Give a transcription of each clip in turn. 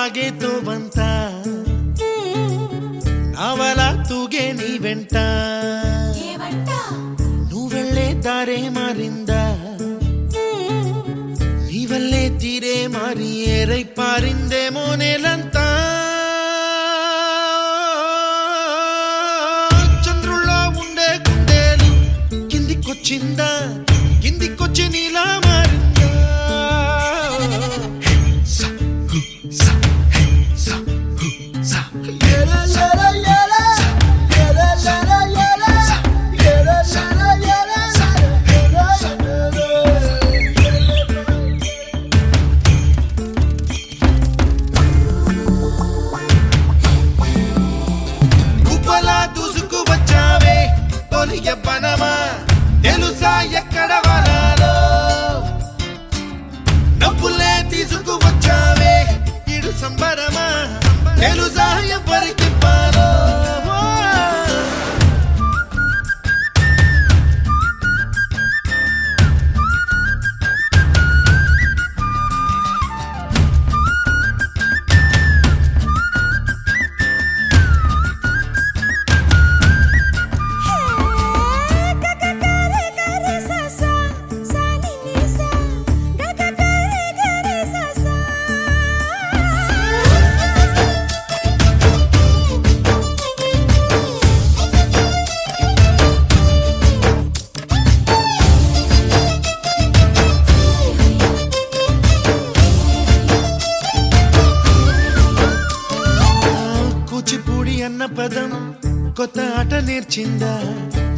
ಸಾಗೇತೋ ಬಂತ ನಾವಲ ತೂಗೆ ನೀ వెంట నువ్వెళ్ళే దారే మారిందా నీవల్లే తీరే మారి ఏరై పారిందేమో నేలంతా చంద్రుల్లో ఉండే గుండెలు కిందికొచ్చిందా కిందికొచ్చి నీలా మారిందా పనమా తెలుసా ఎక్కడ వనాలో నవ్వులే తీసుకువచ్చావే ఇడు సంబరమా తెలుసా ఎవరికి పాలో అన్న పదం కొత్త ఆట నేర్చిందా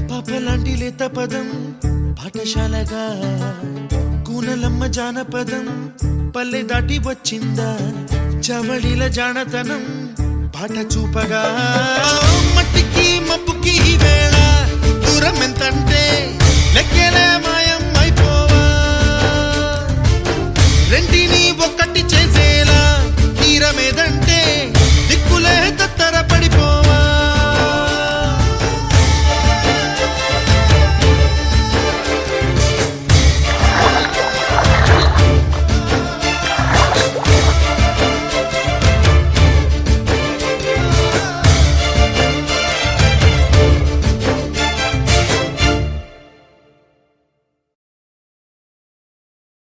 పాపలాంటి లేత పదం పాఠశాలగా కూనలమ్మ జానపదం పల్లె దాటి వచ్చిందా చవళిల జానతనం పాట చూపగా